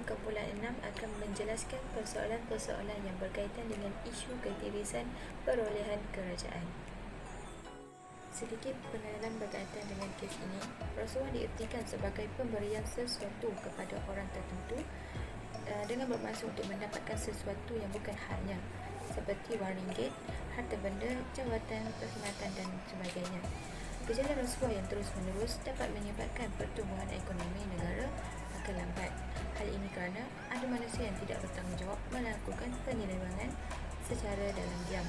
kumpulan 6 akan menjelaskan persoalan-persoalan yang berkaitan dengan isu ketirisan perolehan kerajaan. Sedikit pengenalan berkaitan dengan kes ini. Rasuah diertikan sebagai pemberian sesuatu kepada orang tertentu dengan bermaksud untuk mendapatkan sesuatu yang bukan haknya, seperti wang ringgit, harta benda, jawatan, perkhidmatan dan sebagainya. Gejala rasuah yang terus-menerus dapat menyebabkan pertumbuhan ekonomi negara akan lambat. Hal ini kerana ada manusia yang tidak bertanggungjawab melakukan penyelewangan secara dalam diam.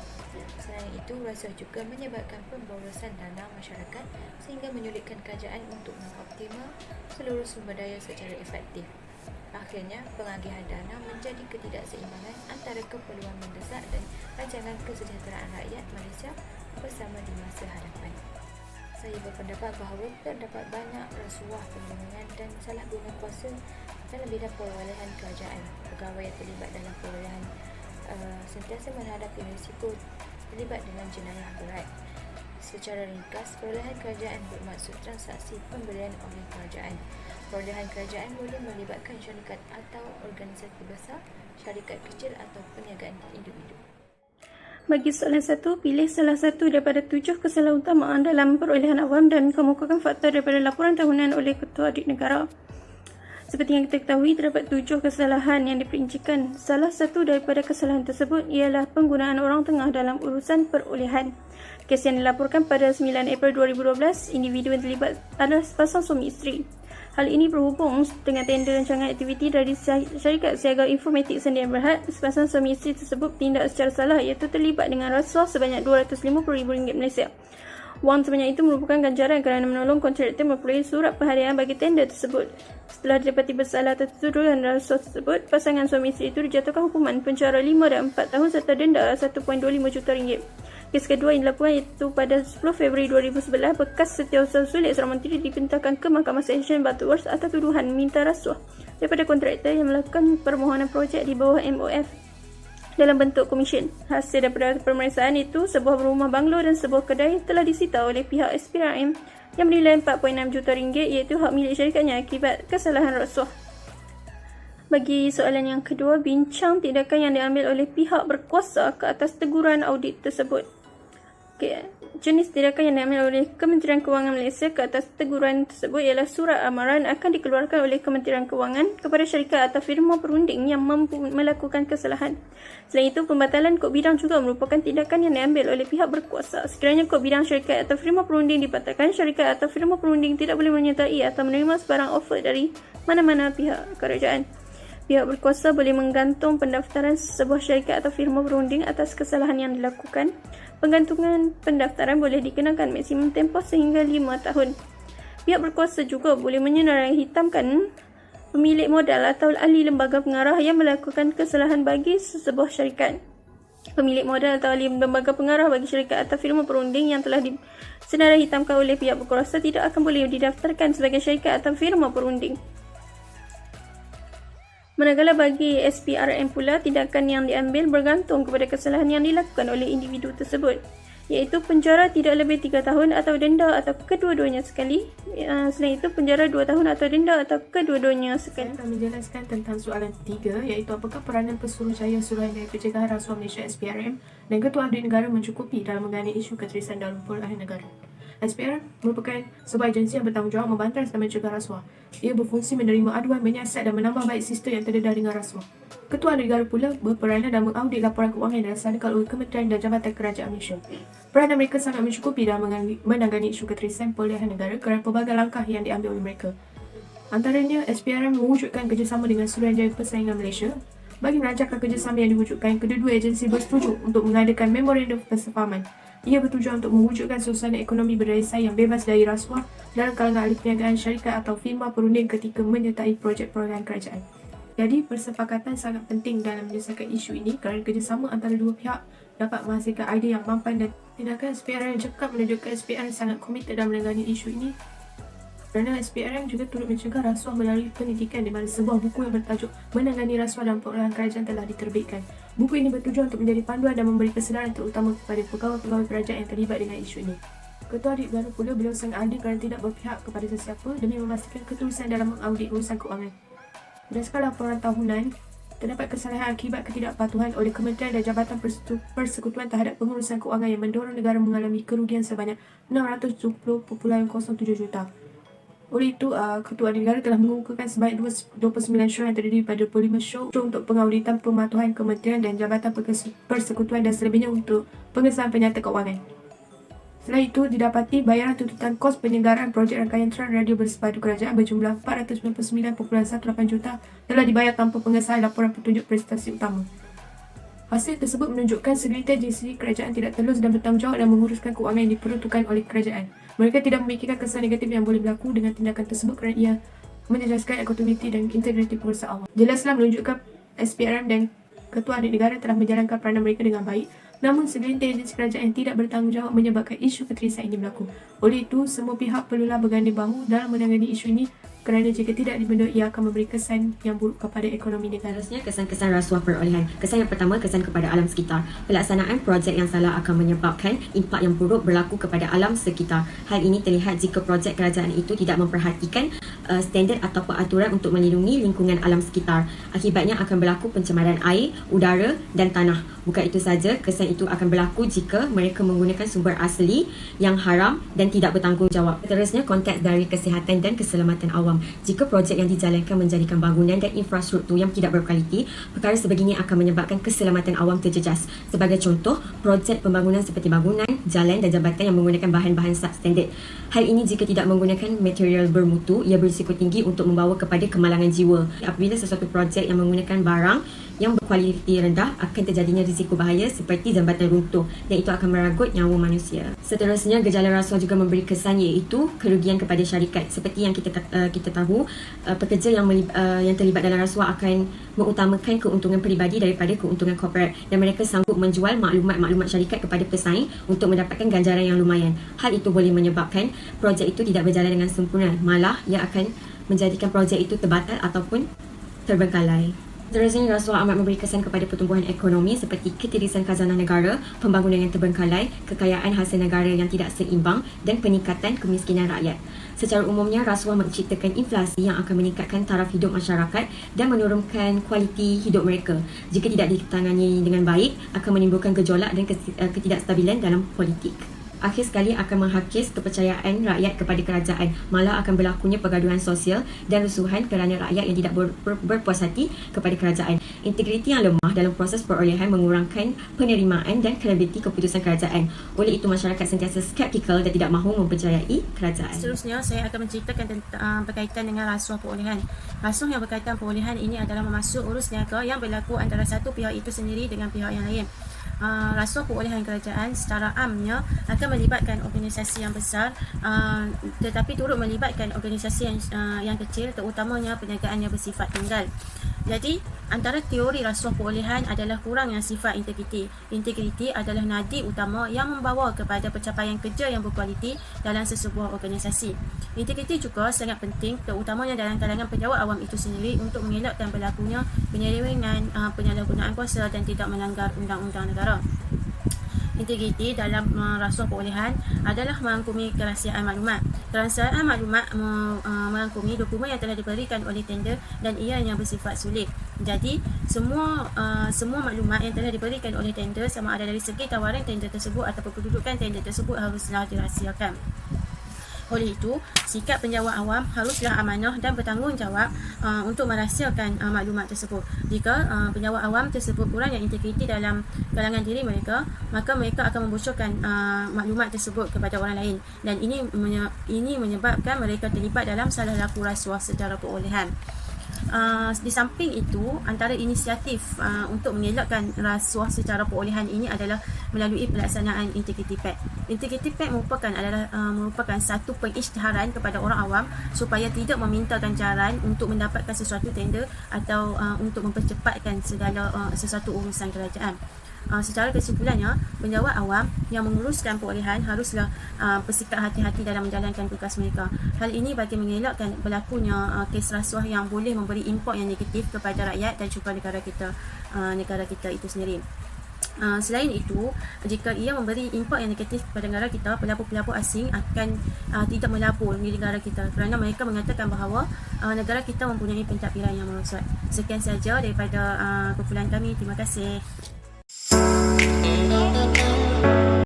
Selain itu, rasuah juga menyebabkan pemborosan dana masyarakat sehingga menyulitkan kerajaan untuk mengoptimal seluruh sumber daya secara efektif. Akhirnya, pengagihan dana menjadi ketidakseimbangan antara keperluan mendesak dan rancangan kesejahteraan rakyat Malaysia bersama di masa hadapan. Saya berpendapat bahawa terdapat banyak rasuah, pembohongan dan salah guna kuasa dalam bidang perolehan kerajaan. Pegawai yang terlibat dalam perolehan sentiasa menghadapi risiko terlibat dengan jenayah berat. Secara ringkas, perolehan kerajaan bermaksud transaksi pembelian oleh kerajaan. Perolehan kerajaan boleh melibatkan syarikat atau organisasi besar, syarikat kecil atau perniagaan individu. Bagi soalan 1, pilih salah satu daripada 7 kesalahan utamaan dalam perolehan awam dan kemukakan fakta daripada laporan tahunan oleh Ketua Audit Negara. Seperti yang kita ketahui, terdapat 7 kesalahan yang diperincikan. Salah satu daripada kesalahan tersebut ialah penggunaan orang tengah dalam urusan perolehan. Kes yang dilaporkan pada 9 April 2012, individu yang terlibat adalah sepasang suami isteri. Hal ini berhubung dengan tender rancangan aktiviti dari syarikat siaga informatik Sendian Berhad. Sepasang suami isteri tersebut bertindak secara salah iaitu terlibat dengan rasuah sebanyak RM250,000 Malaysia. Wang sebanyak itu merupakan ganjaran kerana menolong kontraktor memperoleh surat perhadian bagi tender tersebut. Setelah didapati bersalah tertuduh dan rasuah tersebut, pasangan suami isteri itu dijatuhkan hukuman penjara 5 dan 4 tahun serta denda RM1.25 juta. Kes kedua yang dilakukan iaitu pada 10 Februari 2011, bekas Setiausaha Sulit Seorang Menteri dipintakan ke Mahkamah Seksyen Butterworth atas tuduhan minta rasuah daripada kontraktor yang melakukan permohonan projek di bawah MOF dalam bentuk komisen. Hasil daripada pemeriksaan itu, sebuah rumah banglo dan sebuah kedai telah disita oleh pihak SPRM yang bernilai RM4.6 juta iaitu hak milik syarikatnya akibat kesalahan rasuah. Bagi soalan yang kedua, bincang tindakan yang diambil oleh pihak berkuasa ke atas teguran audit tersebut. Jenis tindakan yang diambil oleh Kementerian Kewangan Malaysia ke atas teguran tersebut ialah surat amaran akan dikeluarkan oleh Kementerian Kewangan kepada syarikat atau firma perunding yang melakukan kesalahan. Selain itu, pembatalan kod bidang juga merupakan tindakan yang diambil oleh pihak berkuasa. Sekiranya kod bidang syarikat atau firma perunding dibatalkan, syarikat atau firma perunding tidak boleh menyertai atau menerima sebarang offer dari mana-mana pihak kerajaan. Pihak berkuasa boleh menggantung pendaftaran sebuah syarikat atau firma perunding atas kesalahan yang dilakukan. Penggantungan pendaftaran boleh dikenakan maksimum tempoh sehingga 5 tahun. Pihak berkuasa juga boleh menyenarai hitamkan pemilik modal atau ahli lembaga pengarah yang melakukan kesalahan bagi sebuah syarikat. Pemilik modal atau ahli lembaga pengarah bagi syarikat atau firma perunding yang telah disenarai hitamkan oleh pihak berkuasa tidak akan boleh didaftarkan sebagai syarikat atau firma perunding. Manakala bagi SPRM pula, tindakan yang diambil bergantung kepada kesalahan yang dilakukan oleh individu tersebut, iaitu penjara tidak lebih 3 tahun atau denda atau kedua-duanya sekali. Selain itu, penjara 2 tahun atau denda atau kedua-duanya sekali. Saya akan menjelaskan tentang soalan 3, iaitu apakah peranan Pesuruhjaya Suruhanjaya Pencegahan Rasuah Malaysia SPRM dan Ketua Audit Negara mencukupi dalam mengenai isu ketirisan dalam perolehan negara. SPRM merupakan sebuah agensi yang bertanggungjawab membantas dan mencegah rasuah. Ia berfungsi menerima aduan, menyiasat dan menambah baik sistem yang terdedah dengan rasuah. Ketua negara pula berperanan dalam mengaudit laporan kewangan yang dilaksanakan oleh Kementerian dan Jabatan Kerajaan Malaysia. Peranan mereka sangat mencukupi dalam menangani isu ketirisan perolehan negara kerana pelbagai langkah yang diambil oleh mereka. Antaranya, SPRM mewujudkan kerjasama dengan Suruhanjaya Persaingan Malaysia. Bagi melancarkan kerjasama yang diwujudkan, kedua-dua agensi bersetuju untuk mengadakan memorandum persefahaman. Ia bertujuan untuk mewujudkan suasana ekonomi berdaya saing yang bebas dari rasuah dalam kalangan ahli perniagaan, syarikat atau firma perunding ketika menyertai projek perolehan kerajaan. Jadi, persepakatan sangat penting dalam menyelesaikan isu ini kerana kerjasama antara dua pihak dapat menghasilkan idea yang mampan dan tindakan SPRM yang cekap menunjukkan SPRM sangat komited dalam menangani isu ini. Kerana SPRM juga turut mencegah rasuah melalui pendidikan di mana sebuah buku yang bertajuk Menangani Rasuah dalam Perolehan Kerajaan telah diterbitkan. Buku ini bertujuan untuk menjadi panduan dan memberi kesedaran terutama kepada pegawai-pegawai kerajaan yang terlibat dengan isu ini. Ketua Audit Negara pula beliau sangat adil kerana tidak berpihak kepada sesiapa demi memastikan ketulusan dalam mengaudit urusan keuangan. Berdasarkan laporan tahunan, terdapat kesalahan akibat ketidakpatuhan oleh Kementerian dan Jabatan Persekutuan terhadap pengurusan kewangan yang mendorong negara mengalami kerugian sebanyak 670.07 juta. Oleh itu, Ketua Negara telah mengukuhkan sebanyak 29 show yang terdiri pada 25 show untuk pengauditan pematuhan Kementerian dan Jabatan Persekutuan dan selebihnya untuk pengesahan penyata kewangan. Selain itu, didapati bayaran tuntutan kos penyelenggaraan projek rangkaian tren radio bersepadu kerajaan berjumlah 499.18 juta telah dibayar tanpa pengesahan laporan petunjuk prestasi utama. Hasil tersebut menunjukkan segelintir JC kerajaan tidak telus dan bertanggungjawab dalam menguruskan kewangan yang diperuntukkan oleh kerajaan. Mereka tidak memikirkan kesan negatif yang boleh berlaku dengan tindakan tersebut kerana ia menjejaskan akuntabiliti dan integriti pengurusan awam. Jelaslah menunjukkan SPRM dan Ketua Adik Negara telah menjalankan peranan mereka dengan baik, namun segelintir agensi kerajaan yang tidak bertanggungjawab menyebabkan isu ketirisan ini berlaku. Oleh itu, semua pihak perlulah berganding bahu dalam menangani isu ini kerana jika tidak dibendung, ia akan memberi kesan yang buruk kepada ekonomi negara. Seterusnya, kesan-kesan rasuah perolehan. Kesan yang pertama, kesan kepada alam sekitar. Pelaksanaan projek yang salah akan menyebabkan impak yang buruk berlaku kepada alam sekitar. Hal ini terlihat jika projek kerajaan itu tidak memperhatikan standard atau peraturan untuk melindungi lingkungan alam sekitar. Akibatnya akan berlaku pencemaran air, udara dan tanah. Bukan itu saja, kesan itu akan berlaku jika mereka menggunakan sumber asli yang haram dan tidak bertanggungjawab. Seterusnya, konteks dari kesihatan dan keselamatan awam. Jika projek yang dijalankan menjadikan bangunan dan infrastruktur yang tidak berkualiti, perkara sebegini akan menyebabkan keselamatan awam terjejas. Sebagai contoh, projek pembangunan seperti bangunan, jalan dan jambatan yang menggunakan bahan-bahan substandard. Hal ini jika tidak menggunakan material bermutu, ia berisiko tinggi untuk membawa kepada kemalangan jiwa. Apabila sesuatu projek yang menggunakan barang yang berkualiti rendah, akan terjadinya risiko bahaya seperti jambatan runtuh dan itu akan meragut nyawa manusia. Seterusnya, gejala rasuah juga memberi kesan iaitu kerugian kepada syarikat. Seperti yang kita tahu, pekerja yang terlibat dalam rasuah akan mengutamakan keuntungan peribadi daripada keuntungan korporat dan mereka sanggup menjual maklumat syarikat kepada pesaing untuk mendapatkan ganjaran yang lumayan. Hal itu boleh menyebabkan projek itu tidak berjalan dengan sempurna, malah ia akan menjadikan projek itu terbatal ataupun terbengkalai. Seterusnya, rasuah amat memberi kesan kepada pertumbuhan ekonomi seperti ketirisan khazanah negara, pembangunan yang terbengkalai, kekayaan hasil negara yang tidak seimbang dan peningkatan kemiskinan rakyat. Secara umumnya, rasuah menciptakan inflasi yang akan meningkatkan taraf hidup masyarakat dan menurunkan kualiti hidup mereka. Jika tidak ditangani dengan baik, akan menimbulkan gejolak dan ketidakstabilan dalam politik. Akhir sekali akan menghakis kepercayaan rakyat kepada kerajaan, malah akan berlakunya pergaduhan sosial dan rusuhan kerana rakyat yang tidak berpuas hati kepada kerajaan. Integriti yang lemah dalam proses perolehan mengurangkan penerimaan dan kredibiliti keputusan kerajaan. Oleh itu, masyarakat sentiasa skeptikal dan tidak mahu mempercayai kerajaan. Seterusnya, saya akan menceritakan tentang berkaitan dengan rasuah perolehan. Rasuah yang berkaitan perolehan ini adalah memasuk urus niaga yang berlaku antara satu pihak itu sendiri dengan pihak yang lain. Rasuah perolehan kerajaan secara amnya akan melibatkan organisasi yang besar, tetapi turut melibatkan organisasi yang kecil, terutamanya perniagaan yang bersifat tunggal. Jadi, antara teori rasuah perolehan adalah kurangnya sifat integriti. Integriti adalah nadi utama yang membawa kepada pencapaian kerja yang berkualiti dalam sesebuah organisasi. Integriti juga sangat penting, terutamanya dalam kalangan pejabat awam itu sendiri untuk mengelakkan berlakunya penyelewengan, penyalahgunaan kuasa dan tidak melanggar undang-undang negara. Integriti dalam rasuah perolehan adalah merangkumi kerahsiaan maklumat. Kerahsiaan maklumat merangkumi dokumen yang telah diberikan oleh tender dan ianya bersifat sulit. Jadi, semua maklumat yang telah diberikan oleh tender, sama ada dari segi tawaran tender tersebut ataupun kedudukan tender tersebut, haruslah dirahsiakan. Oleh itu, sikap penjawat awam haruslah amanah dan bertanggungjawab untuk merahsiakan maklumat tersebut. Jika penjawat awam tersebut kurangnya integriti dalam kalangan diri mereka, maka mereka akan membocorkan maklumat tersebut kepada orang lain, dan ini menyebabkan mereka terlibat dalam salah laku rasuah secara perolehan. Di samping itu, antara inisiatif untuk mengelakkan rasuah secara perolehan ini adalah melalui pelaksanaan Integrity Pact. Integrity Pact merupakan satu pengisytiharan kepada orang awam supaya tidak meminta ganjaran untuk mendapatkan sesuatu tender atau untuk mempercepatkan sesuatu urusan kerajaan. Secara kesimpulannya, penjawat awam yang menguruskan perolehan haruslah bersikap hati-hati dalam menjalankan tugas mereka. Hal ini bagi mengelakkan berlakunya kes rasuah yang boleh memberi impak yang negatif kepada rakyat dan juga negara kita itu sendiri. Selain itu, jika ia memberi impak yang negatif kepada negara kita, pelapor-pelapor asing akan tidak melapor di negara kita kerana mereka mengatakan bahawa negara kita mempunyai pentadbiran yang merosot. Sekian saja daripada kumpulan kami. Terima kasih.